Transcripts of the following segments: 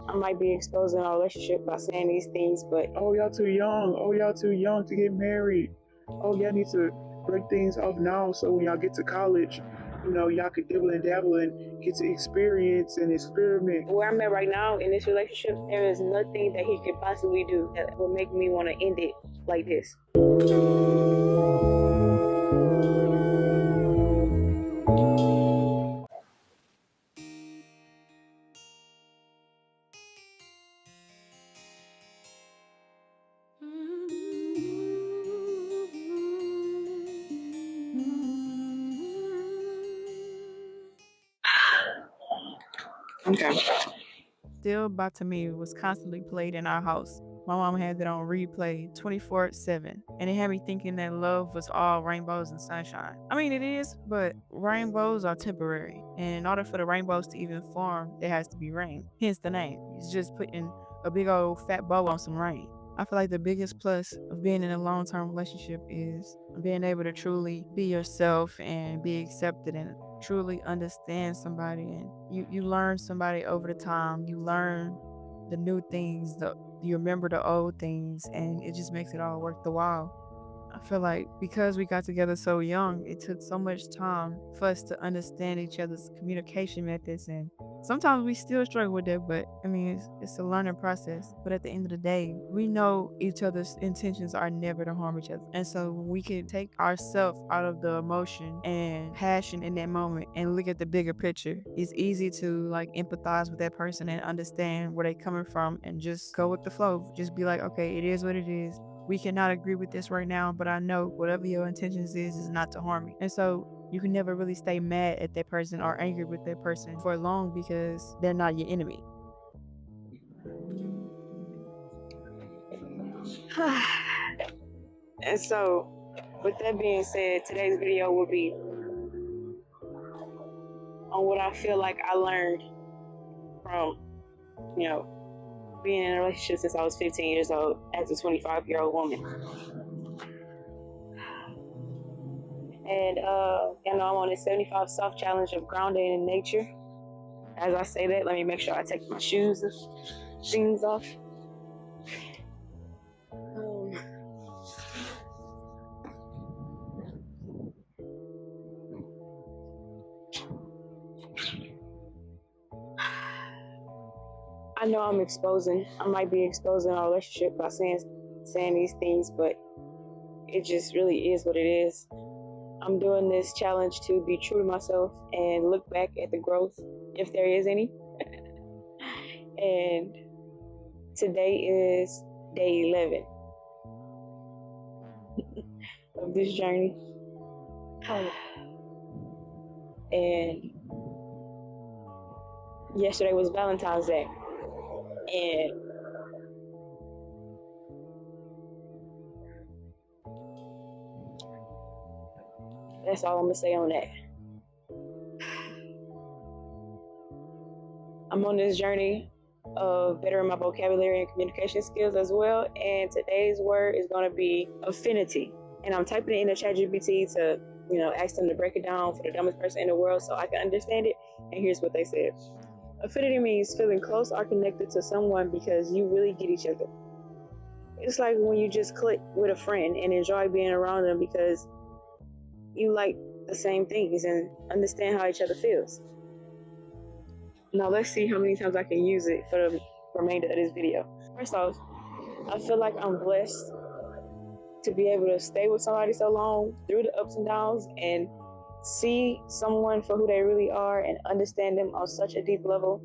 I might be exposing our relationship by saying these things, but oh, y'all too young. Oh, y'all too young to get married. Oh, y'all need to break things off now so when y'all get to college, y'all could dibble and dabble and get to experience and experiment. where I'm at right now in this relationship, there is nothing that he could possibly do that will make me want to end it like this. Okay. Still By To Me was constantly played in our house. My mom had it on replay 24/7, and it had me thinking that love was all rainbows and sunshine. I mean, it is, but rainbows are temporary, and in order for the rainbows to even form, there has to be rain. Hence the name. It's just putting a big old fat bow on some rain. I feel like the biggest plus of being in a long-term relationship is being able to truly be yourself and be accepted and truly understand somebody, and you learn somebody over the time. You learn the new things, you remember the old things, and it just makes it all worth the while. I feel like because we got together so young, it took so much time for us to understand each other's communication methods. And sometimes we still struggle with that, but I mean, it's a learning process. But at the end of the day, we know each other's intentions are never to harm each other. And so when we can take ourselves out of the emotion and passion in that moment and look at the bigger picture, it's easy to like empathize with that person and understand where they're coming from and just go with the flow. Just be like, okay, it is what it is. We cannot agree with this right now, but I know whatever your intentions is not to harm me. And so you can never really stay mad at that person or angry with that person for long because they're not your enemy. And so, with that being said, today's video will be on what I feel like I learned from, being in a relationship since I was 15 years old as a 25-year-old woman. And, I'm on this 75 soft challenge of grounding in nature. As I say that, let me make sure I take my shoes and things off. I know I might be exposing our relationship by saying these things, but it just really is what it is. I'm doing this challenge to be true to myself and look back at the growth, if there is any. And today is day 11 of this journey. And yesterday was Valentine's Day. And that's all I'm gonna say on that. I'm on this journey of bettering my vocabulary and communication skills as well. And today's word is gonna be affinity. And I'm typing it in the ChatGPT to, ask them to break it down for the dumbest person in the world so I can understand it. And here's what they said. Affinity means feeling close or connected to someone because you really get each other. It's like when you just click with a friend and enjoy being around them because you like the same things and understand how each other feels. Now let's see how many times I can use it for the remainder of this video. First off, I feel like I'm blessed to be able to stay with somebody so long through the ups and downs and see someone for who they really are and understand them on such a deep level.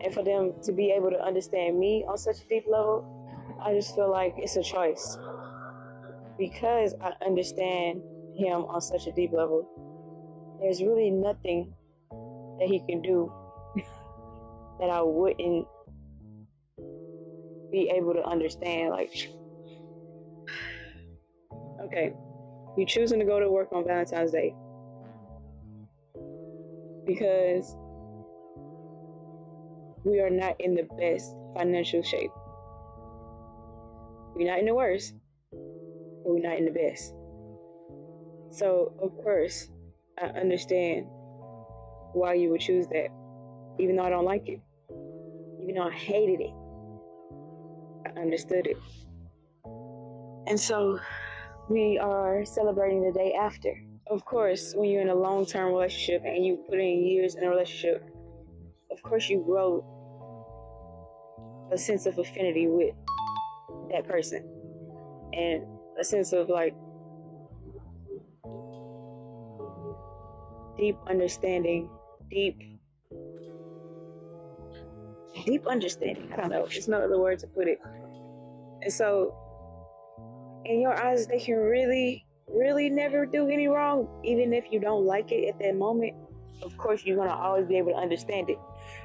And for them to be able to understand me on such a deep level, I just feel like it's a choice. Because I understand him on such a deep level, there's really nothing that he can do that I wouldn't be able to understand. Like, okay, you're choosing to go to work on Valentine's Day because we are not in the best financial shape. We're not in the worst, but we're not in the best. So, of course, I understand why you would choose that, even though I don't like it. Even though I hated it, I understood it. And so we are celebrating the day after. Of course, when you're in a long-term relationship and you put in years in a relationship, of course you grow a sense of affinity with that person and a sense of like deep understanding, deep understanding. I don't know. There's no other word to put it. And so in your eyes, they can really, really never do any wrong, even if you don't like it at that moment. Of course, you're gonna always be able to understand it.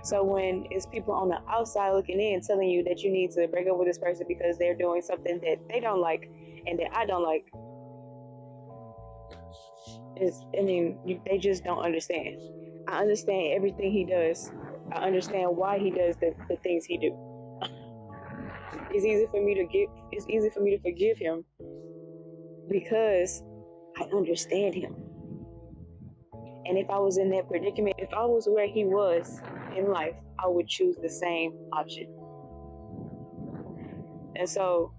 So when it's people on the outside looking in, telling you that you need to break up with this person because they're doing something that they don't like and that I don't like, they just don't understand. I understand everything he does. I understand why he does the things he do. It's easy for me to forgive him because I understand him. And if I was in that predicament, if I was where he was in life, I would choose the same option. And so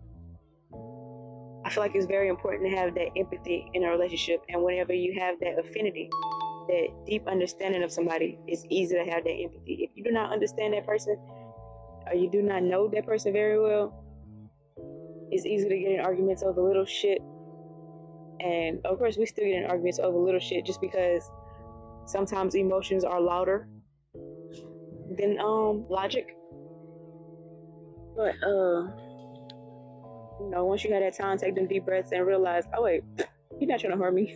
I feel like it's very important to have that empathy in a relationship. And whenever you have that affinity, that deep understanding of somebody, it's easy to have that empathy. If you do not understand that person, or you do not know that person very well, it's easy to get in arguments over little shit. And of course, we still get in arguments over little shit just because sometimes emotions are louder than logic. But once you have that time, take them deep breaths and realize, oh wait, you're not trying to hurt me.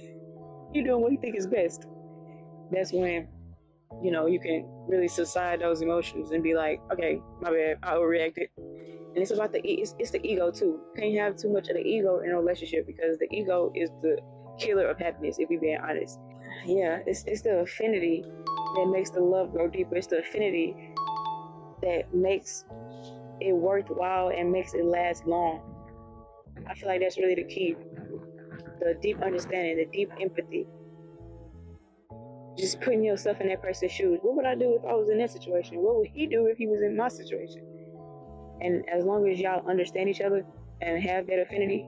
You're doing what you think is best. That's when you can really subside those emotions and be like, okay, my bad, I overreacted. And it's about it's the ego too. You can't have too much of the ego in a relationship because the ego is the killer of happiness, if you're being honest. Yeah, it's the affinity that makes the love grow deeper. It's the affinity that makes it worthwhile and makes it last long. I feel like that's really the key. The deep understanding, the deep empathy. Just putting yourself in that person's shoes. What would I do if I was in that situation? What would he do if he was in my situation? And as long as y'all understand each other and have that affinity,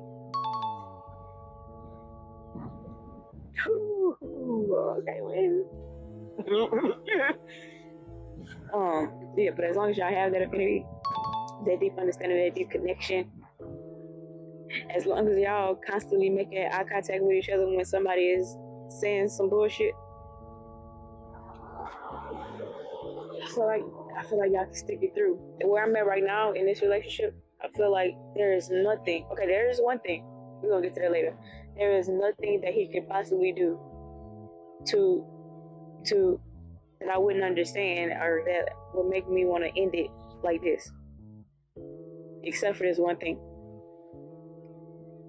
okay, yeah, but as long as y'all have that affinity, that deep understanding, that deep connection, as long as y'all constantly making eye contact with each other when somebody is saying some bullshit, I feel like y'all can stick it through. And where I'm at right now in this relationship, I feel like there is nothing. Okay, there is one thing. We're gonna get to that later. There is nothing that he could possibly do to that I wouldn't understand or that would make me want to end it like this. Except for this one thing.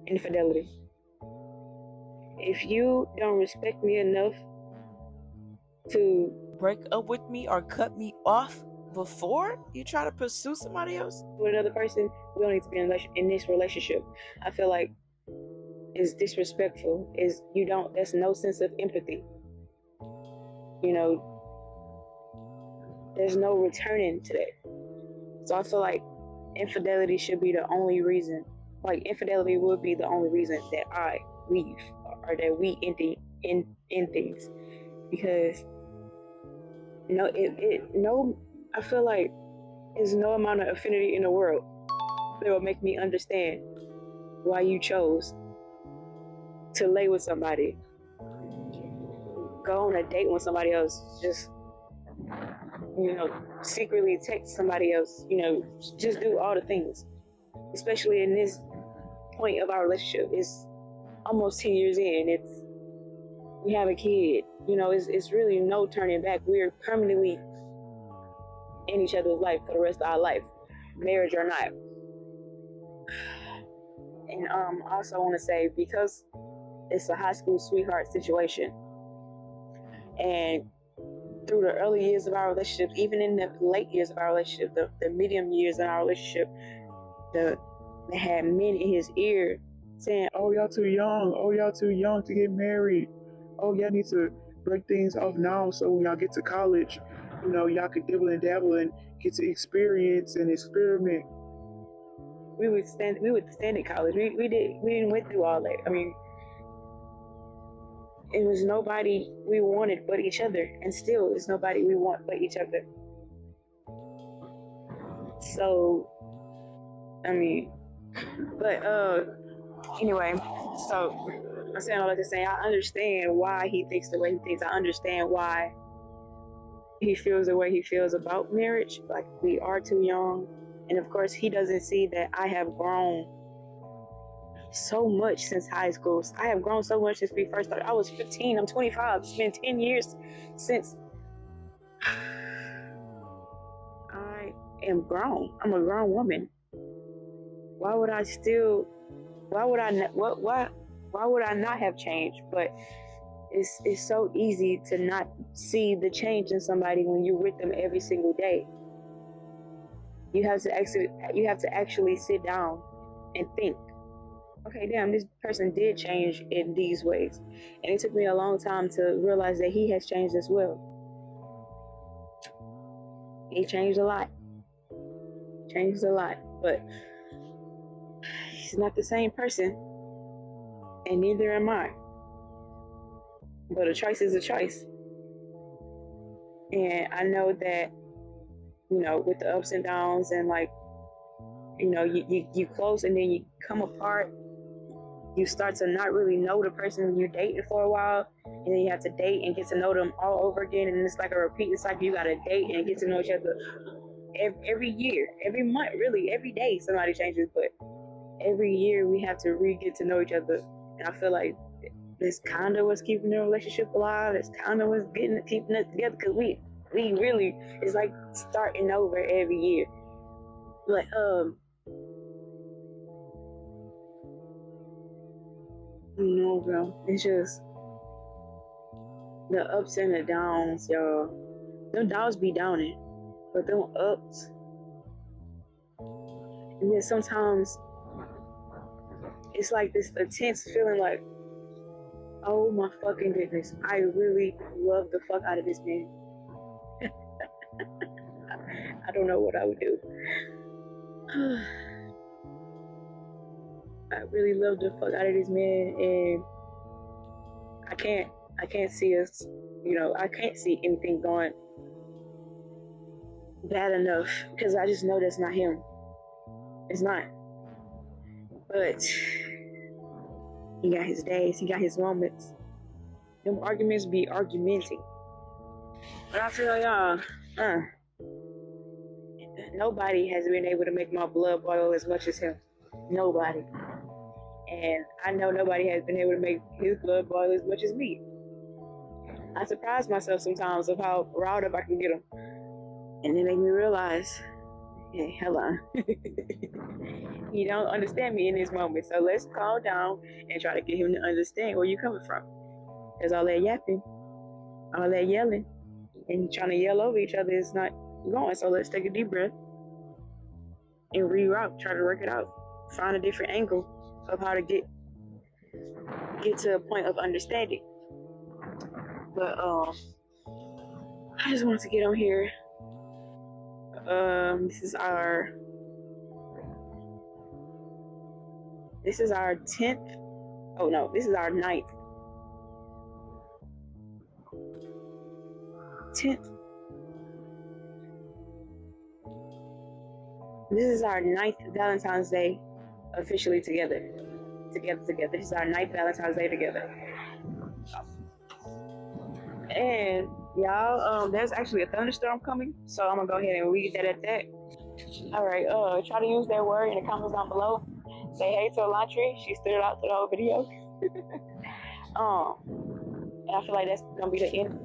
Infidelity. If you don't respect me enough to break up with me or cut me off before you try to pursue somebody else with another person, we don't need to be in this relationship. I feel like it's disrespectful. There's no sense of empathy. There's no returning to that. So I feel like infidelity should be the only reason. Like infidelity would be the only reason that I leave or that we end things, because I feel like there's no amount of affinity in the world that will make me understand why you chose to lay with somebody, go on a date with somebody else, just secretly text somebody else, just do all the things. Especially in this point of our relationship, it's almost 10 years in. We have a kid. It's really no turning back. We're permanently in each other's life for the rest of our life, marriage or not. And I also want to say, because it's a high school sweetheart situation, and through the early years of our relationship, even in the late years of our relationship, the medium years in our relationship, they had men in his ear saying, oh, y'all too young. Oh, y'all too young to get married. Oh, y'all need to break things off now so when y'all get to college, You know, y'all could dibble and dabble and get to experience and experiment. We would stand in college. We didn't went through all that. I mean, it was nobody we wanted but each other, and still it's nobody we want but each other. So, I mean, but anyway, so I'm saying all that to say I understand why he thinks the way he thinks. I understand why he feels the way he feels about marriage. Like, we are too young, and of course he doesn't see that I have grown so much since high school. I have grown so much since we first started. I was 15, I'm 25. It's been 10 years since I am grown. I'm a grown woman. Why would I not have changed? But it's so easy to not see the change in somebody when you're with them every single day. You have to actually sit down and think, okay, damn, this person did change in these ways. And it took me a long time to realize that he has changed as well. He changed a lot. But he's not the same person, and neither am I. But a choice is a choice. And I know that, you know, with the ups and downs, and like, you know, you close and then you come apart. You start to not really know the person you're dating for a while, and then you have to date and get to know them all over again, and it's like a repeating cycle. You gotta date and get to know each other every year, every month, really, every day somebody changes, but every year we have to get to know each other. And I feel like this kind of was keeping the relationship alive. This kind of was keeping us together, because we really, it's like starting over every year. But no, bro, it's just the ups and the downs, y'all. Them downs be downing, but them ups, and then sometimes it's like this intense feeling like, oh my fucking goodness, I really love the fuck out of this man. I don't know what I would do. I really love the fuck out of this man, and I can't see us, you know, I can't see anything going bad enough, because I just know that's not him. It's not. But he got his days, he got his moments. Them arguments be argumenting. But I feel like, nobody has been able to make my blood boil as much as him. Nobody. And I know nobody has been able to make his blood boil as much as me. I surprise myself sometimes of how riled up I can get him. And they make me realize, hey, hold on. You don't understand me in this moment. So let's calm down and try to get him to understand where you're coming from. Because all that yapping, all that yelling, and trying to yell over each other is not going. So let's take a deep breath and reroute, try to work it out. Find a different angle of how to get to a point of understanding. But I just wanted to get on here. This is our 10th. Oh no, this is our 9th. 10th. This is our 9th Valentine's Day officially together. This is our 9th Valentine's Day together. And y'all, there's actually a thunderstorm coming, so I'm gonna go ahead and read that at that. All right, try to use that word in the comments down below. Say hey to alignTREE. She stood out to the whole video. And I feel like that's gonna be the end.